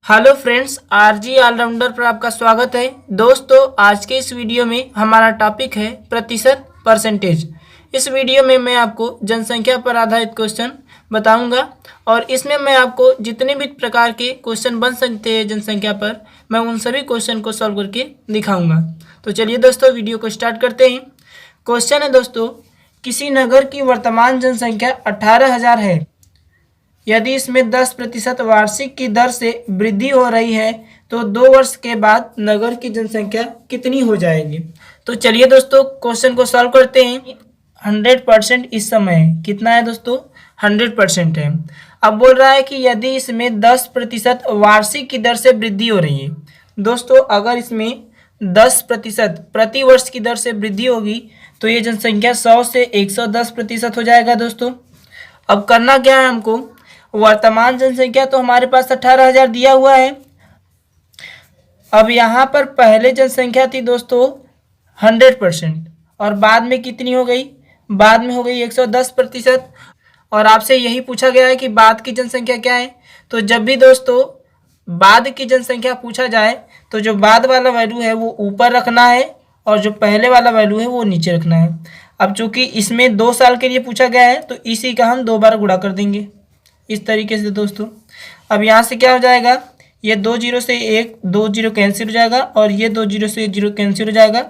Hello friends, RG allrounder पर आपका स्वागत है। दोस्तों, आज के इस वीडियो में हमारा टॉपिक है प्रतिशत परसेंटेज। इस वीडियो में मैं आपको जनसंख्या पर आधारित क्वेश्चन बताऊंगा और इसमें मैं आपको जितने भी प्रकार के क्वेश्चन बन सकते हैं जनसंख्या पर, मैं उन सभी क्वेश्चन को सॉल्व करके दिखाऊंगा। तो चलिए दोस्तों, वीडियो को स्टार्ट करते हैं। क्वेश्चन है दोस्तों, किसी नगर की वर्तमान जनसंख्या 18,000 है। यदि इसमें 10% वार्षिक की दर से वृद्धि हो रही है तो 2 वर्ष के बाद नगर की जनसंख्या कितनी हो जाएगी। तो चलिए दोस्तों, क्वेश्चन को सॉल्व करते हैं। 100% इस समय है। कितना है दोस्तों? 100% है। अब बोल रहा है कि यदि इसमें 10% वार्षिक की दर से वृद्धि हो रही है। दोस्तों, अगर इसमें 10% प्रति वर्ष की दर से वृद्धि होगी तो ये जनसंख्या 100 से 110% हो जाएगा दोस्तों। अब करना क्या है हमको, वर्तमान जनसंख्या तो हमारे पास 18,000 दिया हुआ है। अब यहाँ पर पहले जनसंख्या थी दोस्तों 100% और बाद में कितनी हो गई? बाद में हो गई 110%। और आपसे यही पूछा गया है कि बाद की जनसंख्या क्या है। तो जब भी दोस्तों बाद की जनसंख्या पूछा जाए तो जो बाद वाला वैल्यू है वो ऊपर रखना है और जो पहले वाला वैल्यू है वो नीचे रखना है। अब चूंकि इसमें 2 साल के लिए पूछा गया है तो इसी का हम 2 बार गुणा कर देंगे इस तरीके से दोस्तों। अब यहाँ से क्या हो जाएगा, ये 2 जीरो से 2 जीरो कैंसिल हो जाएगा और ये 2 जीरो से 0 कैंसिल हो जाएगा।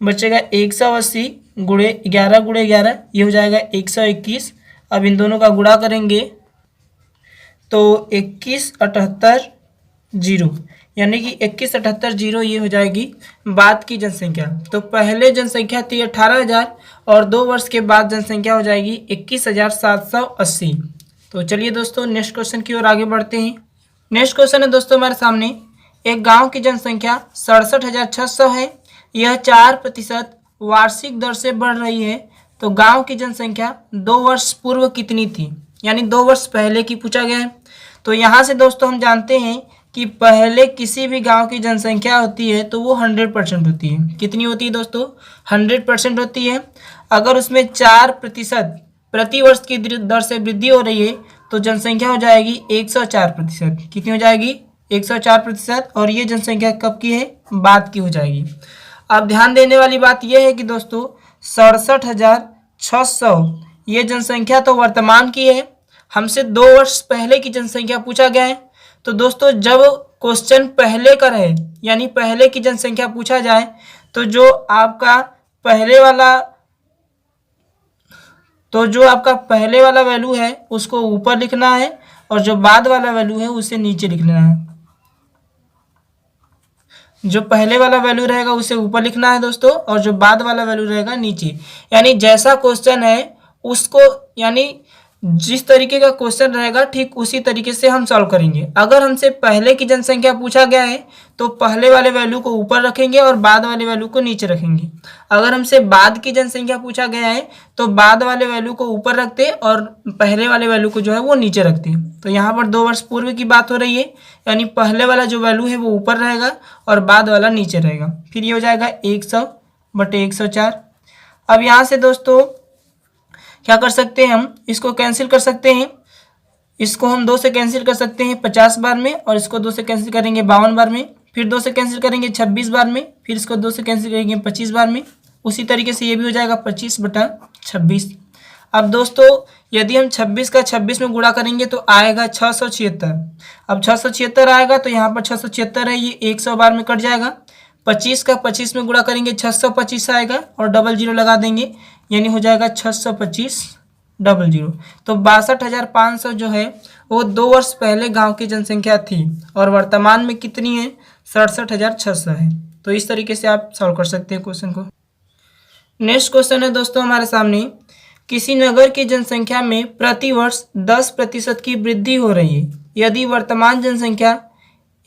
बचेगा 180 गुणे 11 गुणे 11, ये हो जाएगा 121। अब इन दोनों का गुणा करेंगे तो 21,78,0 यानी कि 21,78,0 ये हो जाएगी बाद की जनसंख्या। तो पहले जनसंख्या थी 18,000 और 2 वर्ष के बाद जनसंख्या हो जाएगी 21,780। तो चलिए दोस्तों, नेक्स्ट क्वेश्चन की ओर आगे बढ़ते हैं। नेक्स्ट क्वेश्चन है दोस्तों हमारे सामने, एक गांव की जनसंख्या 67,600 है। यह 4% वार्षिक दर से बढ़ रही है। तो गांव की जनसंख्या 2 वर्ष पूर्व कितनी थी, यानी 2 वर्ष पहले की पूछा गया है। तो यहाँ से दोस्तों हम जानते हैं कि पहले किसी भी गांव की जनसंख्या होती है तो वो 100% होती है। कितनी होती है दोस्तों? 100% होती है। अगर उसमें 4% प्रति वर्ष की दर से वृद्धि हो रही है तो जनसंख्या हो जाएगी 104%। कितनी हो जाएगी? 104%। और ये जनसंख्या कब की है? बाद की हो जाएगी। अब ध्यान देने वाली बात यह है कि दोस्तों 67,600 ये जनसंख्या तो वर्तमान की है, हमसे 2 वर्ष पहले की जनसंख्या पूछा गया है। तो दोस्तों जब क्वेश्चन पहले का रहे, यानी पहले की जनसंख्या पूछा जाए, तो जो आपका पहले वाला वैल्यू है उसको ऊपर लिखना है और जो बाद वाला वैल्यू है उसे नीचे लिखना है। जो पहले वाला वैल्यू रहेगा उसे ऊपर लिखना है दोस्तों और जो बाद वाला वैल्यू रहेगा नीचे। यानी जैसा क्वेश्चन है उसको, यानी जिस तरीके का क्वेश्चन रहेगा ठीक उसी तरीके से हम सॉल्व करेंगे। अगर हमसे पहले की जनसंख्या पूछा गया है तो पहले वाले वैल्यू को ऊपर रखेंगे और बाद वाले वैल्यू को नीचे रखेंगे। अगर हमसे बाद की जनसंख्या पूछा गया है तो बाद वाले वैल्यू को ऊपर रखते और पहले वाले वैल्यू को जो है वो नीचे रखते। तो यहाँ पर 2 वर्ष पूर्व की बात हो रही है, यानी पहले वाला जो वैल्यू है वो ऊपर रहेगा और बाद वाला नीचे रहेगा। फिर ये हो जाएगा 100/104। अब यहाँ से दोस्तों क्या कर सकते हैं, हम इसको कैंसिल कर सकते हैं। इसको हम 2 से कैंसिल कर सकते हैं 50 बार में और इसको 2 से कैंसिल करेंगे 52 बार में। फिर 2 से कैंसिल करेंगे 26 बार में। फिर इसको 2 से कैंसिल करेंगे 25 बार में। उसी तरीके से ये भी हो जाएगा 25/26। अब दोस्तों यदि हम 26 का 26 में गुणा करेंगे तो आएगा 676। अब 676 आएगा तो यहाँ पर 676 है, ये 100 बार में कट जाएगा। 25 का 25 में गुणा करेंगे 625 आएगा और 00 लगा देंगे, यानी हो जाएगा 625/00। तो 62,500 जो है वो 2 वर्ष पहले गांव की जनसंख्या थी और वर्तमान में कितनी है? 67,600 है। तो इस तरीके से आप सॉल्व कर सकते हैं क्वेश्चन को। नेक्स्ट क्वेश्चन है दोस्तों हमारे सामने, किसी नगर की जनसंख्या में प्रति वर्ष 10% की वृद्धि हो रही है। यदि वर्तमान जनसंख्या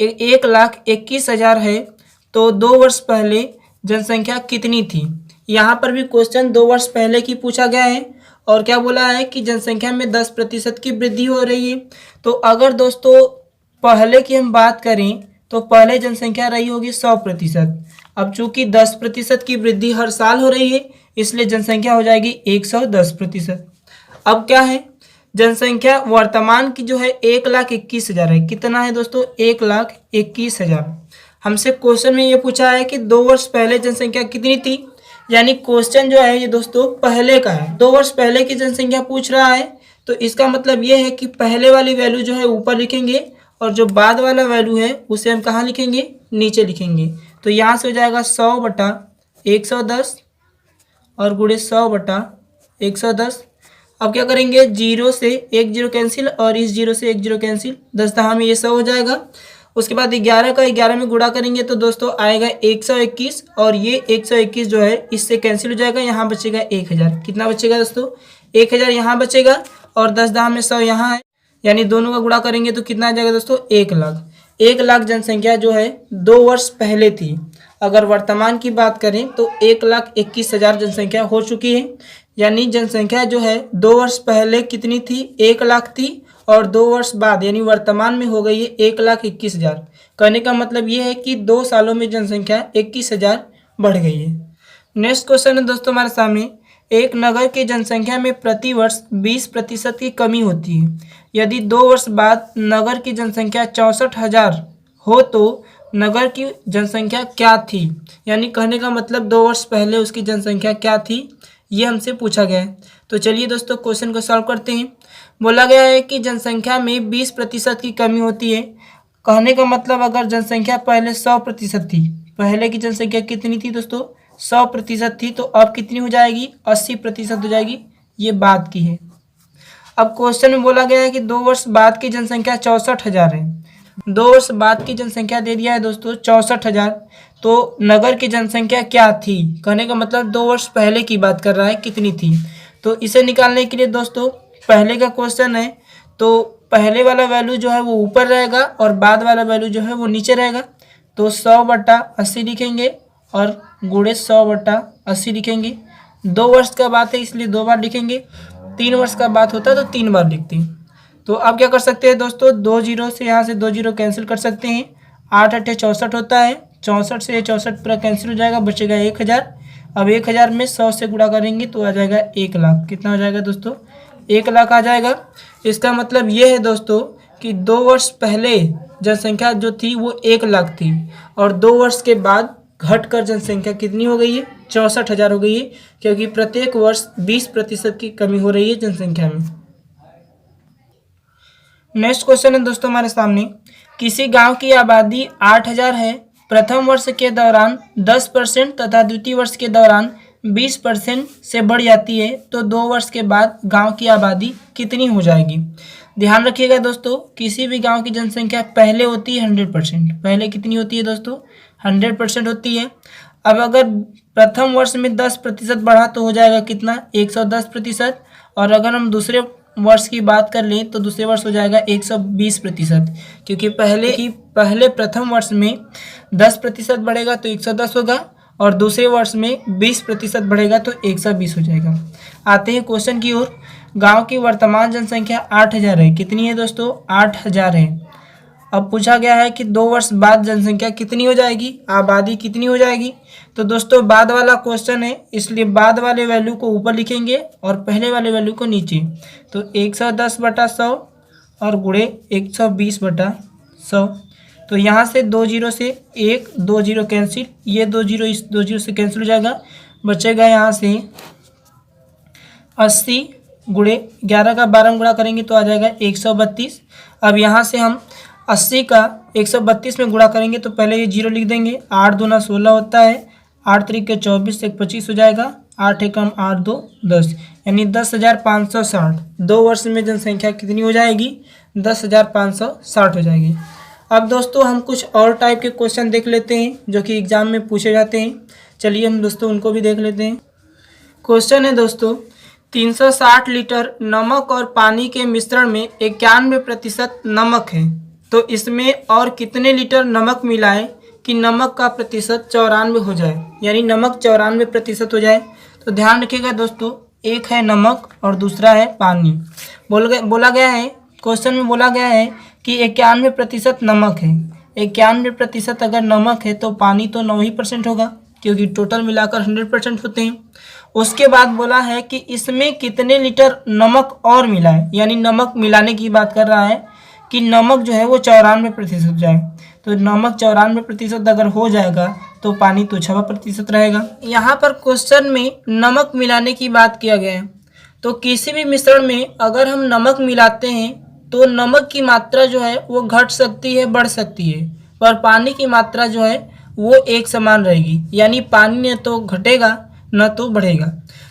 1,21,000 है तो 2 वर्ष पहले जनसंख्या कितनी थी। यहाँ पर भी क्वेश्चन 2 वर्ष पहले की पूछा गया है और क्या बोला है कि जनसंख्या में 10% की वृद्धि हो रही है। तो अगर दोस्तों पहले की हम बात करें तो पहले जनसंख्या रही होगी 100%। अब चूंकि 10% की वृद्धि हर साल हो रही है इसलिए जनसंख्या हो जाएगी 110%। अब क्या है, जनसंख्या वर्तमान की जो है 1,21,000 है। कितना है दोस्तों? 1,21,000। हमसे क्वेश्चन में ये पूछा है कि 2 वर्ष पहले जनसंख्या कितनी थी, यानी क्वेश्चन जो है ये दोस्तों पहले का है। 2 वर्ष पहले की जनसंख्या पूछ रहा है, तो इसका मतलब ये है कि पहले वाली वैल्यू जो है ऊपर लिखेंगे और जो बाद वाला वैल्यू है उसे हम कहाँ लिखेंगे? नीचे लिखेंगे। तो यहाँ से हो जाएगा 100/110 और गुणे 100/110। अब क्या करेंगे? 0 से 1 0 कैंसिल और इस 0 से 1 0 कैंसिल, 10 दहा में ये 100 हो जाएगा। उसके बाद 11 का 11 में गुणा करेंगे तो दोस्तों आएगा 121 और ये 121 जो है इससे कैंसिल हो जाएगा, यहाँ बचेगा 1000। कितना बचेगा दोस्तों? 1000 यहाँ बचेगा और 10 दहा में 100 यहाँ है, यानी दोनों का गुणा करेंगे तो कितना आ जाएगा दोस्तों? 1 लाख। 1 लाख जनसंख्या जो है 2 वर्ष पहले थी। अगर वर्तमान की बात करें तो 1,21,000 जनसंख्या हो चुकी है, यानी जनसंख्या जो है 2 वर्ष पहले कितनी थी? 1 लाख थी और 2 वर्ष बाद यानी वर्तमान में हो गई है 1,21,000। कहने का मतलब ये है कि 2 सालों में जनसंख्या 21,000 बढ़ गई है। नेक्स्ट क्वेश्चन है दोस्तों हमारे सामने, एक नगर की जनसंख्या में प्रति वर्ष 20% की कमी होती है। यदि 2 वर्ष बाद नगर की जनसंख्या 64,000 हो तो नगर की जनसंख्या क्या थी? यानी कहने का मतलब 2 वर्ष पहले उसकी जनसंख्या क्या थी, ये हमसे पूछा गया है। तो चलिए दोस्तों क्वेश्चन को सॉल्व करते हैं। बोला गया है कि जनसंख्या में 20% की कमी होती है। कहने का मतलब अगर जनसंख्या पहले 100% थी, पहले की जनसंख्या कितनी थी दोस्तों? 100% थी, तो अब कितनी हो जाएगी? 80% हो जाएगी। ये बाद की है। अब क्वेश्चन में बोला गया है कि 2 वर्ष बाद की जनसंख्या 64,000 है। 2 वर्ष बाद की जनसंख्या दे दिया है दोस्तों 64,000, तो नगर की जनसंख्या क्या थी? कहने का मतलब 2 वर्ष पहले की बात कर रहा है, कितनी थी। तो इसे निकालने के लिए दोस्तों पहले का क्वेश्चन है, तो पहले वाला वैल्यू जो है वो ऊपर रहेगा और बाद वाला वैल्यू जो है वो नीचे रहेगा। तो 100/80 लिखेंगे और गुणे 100/80 लिखेंगे। 2 वर्ष का बात है इसलिए 2 बार लिखेंगे, 3 वर्ष का बात होता है तो 3 बार लिखते हैं। तो अब क्या कर सकते हैं दोस्तों? 2 0 से यहाँ से 2 0 कैंसिल कर सकते हैं। 8 8 64 होता है, 64 से 64 पूरा कैंसिल हो जाएगा, बचेगा 1000। अब 1000 में 100 से गुणा करेंगे तो आ जाएगा 1 लाख। कितना हो जाएगा दोस्तों? 1 लाख आ जाएगा। इसका मतलब ये है दोस्तों कि 2 वर्ष पहले जनसंख्या जो थी वो 1 लाख थी और 2 वर्ष के बाद घटकर जनसंख्या कितनी हो गई है? 64,000 हो गई है, क्योंकि प्रत्येक वर्ष 20% की कमी हो रही है जनसंख्या में। नेक्स्ट क्वेश्चन है दोस्तों हमारे सामने, किसी गांव की आबादी 8,000 है। प्रथम वर्ष के दौरान 10% तथा द्वितीय वर्ष के दौरान 20% से बढ़ जाती है, तो 2 वर्ष के बाद गांव की आबादी कितनी हो जाएगी? ध्यान रखिएगा दोस्तों, किसी भी गांव की जनसंख्या पहले होती है 100%। पहले कितनी होती है दोस्तों? 100% होती है। अब अगर प्रथम वर्ष में 10% बढ़ा तो हो जाएगा कितना? 110%। और अगर हम दूसरे वर्ष की बात कर लें तो दूसरे वर्ष हो जाएगा 120%, क्योंकि पहले प्रथम वर्ष में 10% बढ़ेगा तो 110 होगा और दूसरे वर्ष में 20% बढ़ेगा तो 120 हो जाएगा। आते हैं क्वेश्चन की ओर। गांव की वर्तमान जनसंख्या 8,000 है। कितनी है दोस्तों? 8,000 है। अब पूछा गया है कि 2 वर्ष बाद जनसंख्या कितनी हो जाएगी, आबादी कितनी हो जाएगी। तो दोस्तों बाद वाला क्वेश्चन है, इसलिए बाद वाले वैल्यू को ऊपर लिखेंगे और पहले वाले वैल्यू को नीचे। तो 110/100 और गुणे 120/100। तो यहाँ से 2 0 से 1 2 0 कैंसिल, ये 2 0 इस 2 0 से कैंसिल हो जाएगा, बचेगा यहाँ से 80 गुणे 11 का 12 गुणा करेंगे तो आ जाएगा 132। अब यहाँ से हम 80 का 132 में गुणा करेंगे तो पहले ये 0 लिख देंगे। 8 दूना 16 होता है, 8 3 24 1 25 हो जाएगा, 8 1 8 2 10, यानी 10,560। 2 वर्ष में जनसंख्या कितनी हो जाएगी? 10,560 हो जाएगी। अब दोस्तों हम कुछ और टाइप के क्वेश्चन देख लेते हैं जो कि एग्जाम में पूछे जाते हैं। चलिए हम दोस्तों उनको भी देख लेते हैं। क्वेश्चन है दोस्तों, 360 लीटर नमक और पानी के मिश्रण में 91% नमक है, तो इसमें और कितने लीटर नमक मिलाएं कि नमक का प्रतिशत 94 हो जाए, यानी नमक 94% हो जाए। तो ध्यान रखिएगा दोस्तों, एक है नमक और दूसरा है पानी। बोला गया है, क्वेश्चन में बोला गया है कि 91% नमक है। 91% अगर नमक है तो पानी तो 9% होगा, क्योंकि टोटल मिलाकर 100% होते हैं। उसके बाद बोला है कि इसमें कितने लीटर नमक और मिलाएं, यानी नमक मिलाने की बात कर रहा है कि नमक जो है वो 94% हो जाए। तो नमक 94% अगर हो जाएगा तो पानी तो 6% रहेगा। यहाँ पर क्वेश्चन में नमक मिलाने की बात किया गया है। तो किसी भी मिश्रण में अगर हम नमक मिलाते हैं तो नमक की मात्रा जो है वो घट सकती है, बढ़ सकती है, पर पानी की मात्रा जो है वो एक समान रहेगी, यानी पानी न तो घटेगा न तो बढ़ेगा।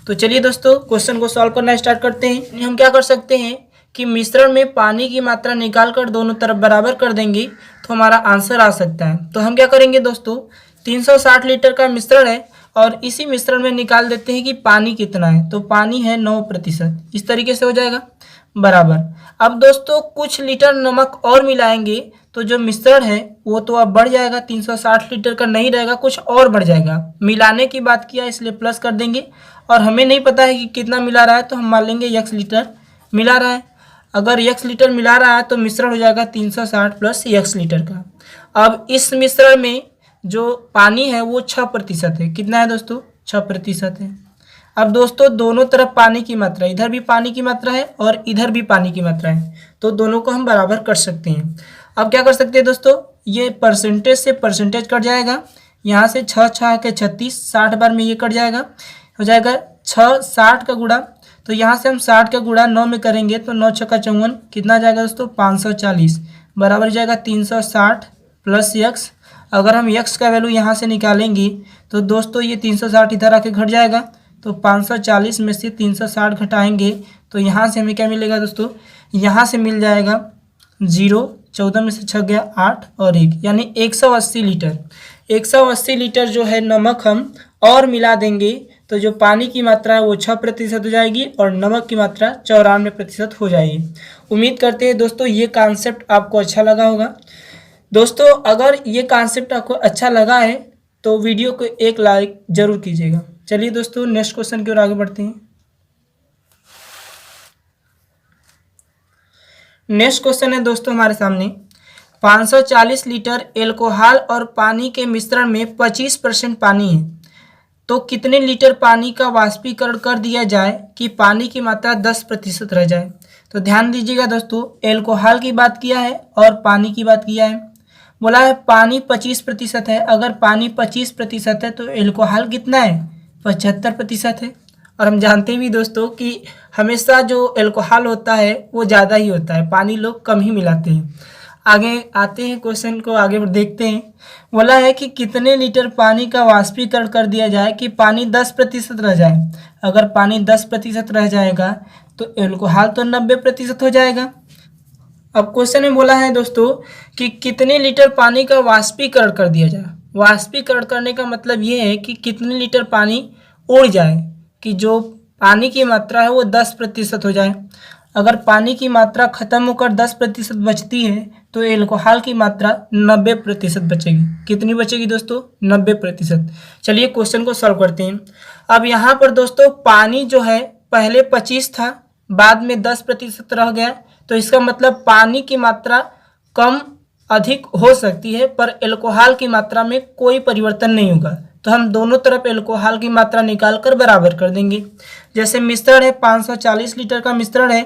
तो चलिए दोस्तों क्वेश्चन को सॉल्व करना स्टार्ट करते हैं। हम क्या कर सकते हैं कि मिश्रण में पानी की मात्रा निकाल कर दोनों तरफ बराबर कर देंगे तो हमारा आंसर आ सकता है। तो हम क्या करेंगे दोस्तों, 360 लीटर का मिश्रण है और इसी मिश्रण में निकाल देते हैं कि पानी कितना है। तो पानी है 9%, इस तरीके से हो जाएगा बराबर। अब दोस्तों कुछ लीटर नमक और मिलाएंगे तो जो मिश्रण है वो तो अब बढ़ जाएगा, 360 लीटर का नहीं रहेगा, कुछ और बढ़ जाएगा। मिलाने की बात किया इसलिए प्लस कर देंगे, और हमें नहीं पता है कि कितना मिला रहा है तो हम मान लेंगे x लीटर मिला रहा है। अगर x लीटर मिला रहा है तो मिश्रण हो जाएगा 360 प्लस x लीटर का। अब इस मिश्रण में जो पानी है वो 6% है। कितना है दोस्तों, 6% है। अब दोस्तों दोनों तरफ पानी की मात्रा, इधर भी पानी की मात्रा है और इधर भी पानी की मात्रा है, तो दोनों को हम बराबर कर सकते हैं। अब क्या कर सकते हैं दोस्तों, ये परसेंटेज से परसेंटेज कट जाएगा, यहाँ से 6 6 के 36, 60 बार में ये कट जाएगा, हो जाएगा 6 60 का गुणा। तो यहाँ से हम 60 का गुणा 9 में करेंगे तो 9 6 54, कितना जाएगा दोस्तों 540, बराबर जाएगा 360 प्लस x। अगर हम x का वैल्यू यहाँ से निकालेंगे तो दोस्तों ये 360 इधर आके घट जाएगा, तो 540 में से 360 घटाएंगे तो यहाँ से हमें क्या मिलेगा दोस्तों, यहाँ से मिल जाएगा 0, 14 में से 6 गया 8 और 1, यानी 180 लीटर। 180 लीटर जो है नमक हम और मिला देंगे तो जो पानी की मात्रा है वो 6% हो जाएगी और नमक की मात्रा 94% हो जाएगी। उम्मीद करते हैं दोस्तों ये कॉन्सेप्ट आपको अच्छा लगा होगा। दोस्तों अगर ये कॉन्सेप्ट आपको अच्छा लगा है तो वीडियो को एक लाइक जरूर कीजिएगा। चलिए दोस्तों नेक्स्ट क्वेश्चन की ओर आगे बढ़ते हैं। नेक्स्ट क्वेश्चन है दोस्तों हमारे सामने, 540 लीटर एल्कोहल और पानी के मिश्रण में 25% पानी है, तो कितने लीटर पानी का वाष्पीकरण कर दिया जाए कि पानी की मात्रा 10% रह जाए। तो ध्यान दीजिएगा दोस्तों, एल्कोहल की बात किया है और पानी की बात किया है। बोला है पानी 25% है, अगर पानी 25% है तो एल्कोहल कितना है, 75% है। और हम जानते भी दोस्तों कि हमेशा जो एल्कोहल होता है वो ज़्यादा ही होता है, पानी लोग कम ही मिलाते हैं। आगे आते हैं, क्वेश्चन को आगे देखते हैं। बोला है कि कितने लीटर पानी का वाष्पीकरण कर दिया जाए कि पानी 10% रह जाए। अगर पानी 10% रह जाएगा तो एल्कोहल तो 90% हो जाएगा। अब क्वेश्चन में बोला है दोस्तों कि कितने लीटर पानी का वाष्पीकरण कर दिया जाए। वाष्पीकरण करने का मतलब ये है कि कितने लीटर पानी उड़ जाए, कि जो पानी की मात्रा है वो 10% हो जाए। अगर पानी की मात्रा खत्म होकर 10% बचती है तो एल्कोहल की मात्रा 90% बचेगी। कितनी बचेगी दोस्तों, 90%। चलिए क्वेश्चन को सॉल्व करते हैं। अब यहाँ पर दोस्तों पानी जो है पहले 25 था, बाद में 10% रह गया, तो इसका मतलब पानी की मात्रा कम अधिक हो सकती है पर एल्कोहल की मात्रा में कोई परिवर्तन नहीं होगा। तो हम दोनों तरफ एल्कोहल की मात्रा निकाल कर बराबर कर देंगे। जैसे मिश्रण है 540 लीटर का मिश्रण है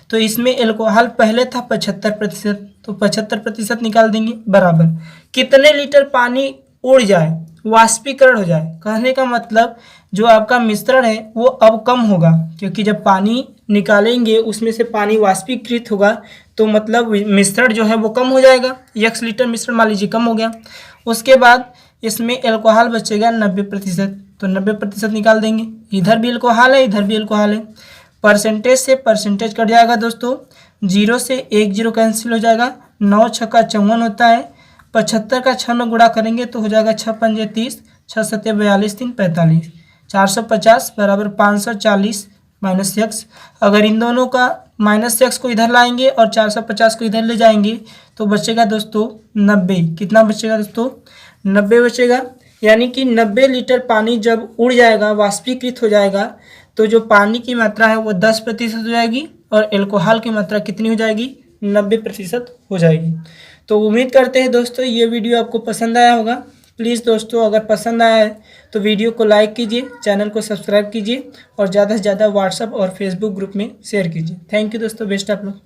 तो इसमें एल्कोहल पहले था 75%, तो 75% निकाल देंगे बराबर। कितने लीटर पानी उड़ जाए, वाष्पीकरण हो जाए, कहने का मतलब जो आपका मिश्रण है वो अब कम होगा, क्योंकि जब पानी निकालेंगे उसमें से पानी वाष्पीकृत होगा तो मतलब मिश्रण जो है वो कम हो जाएगा। x लीटर मिश्रण मान लीजिए कम हो गया। उसके बाद इसमें एल्कोहल बचेगा 90%, तो 90% निकाल देंगे। इधर भी एल्कोहल है, इधर भी एल्कोहल है, परसेंटेज से परसेंटेज कट जाएगा दोस्तों, 0 से 1 0 कैंसिल हो जाएगा, 9 6 का 54 होता है, 75 का 6 में गुणा करेंगे तो हो जाएगा 6 5 30, 6 7 42 3 45, 450 बराबर 540 माइनस x। अगर इन दोनों का माइनस x को इधर लाएंगे और 450 को इधर ले जाएंगे तो बचेगा दोस्तों 90। कितना बचेगा दोस्तों, 90 बचेगा। यानी कि 90 लीटर पानी जब उड़ जाएगा, वाष्पीकृत हो जाएगा, तो जो पानी की मात्रा है वो 10% हो जाएगी और एल्कोहल की मात्रा कितनी हो जाएगी, 90% हो जाएगी। तो उम्मीद करते हैं दोस्तों ये वीडियो आपको पसंद आया होगा। प्लीज़ दोस्तों अगर पसंद आया है तो वीडियो को लाइक कीजिए, चैनल को सब्सक्राइब कीजिए और ज़्यादा से ज़्यादा व्हाट्सएप और फेसबुक ग्रुप में शेयर कीजिए। थैंक यू दोस्तों, बेस्ट ऑफ लक।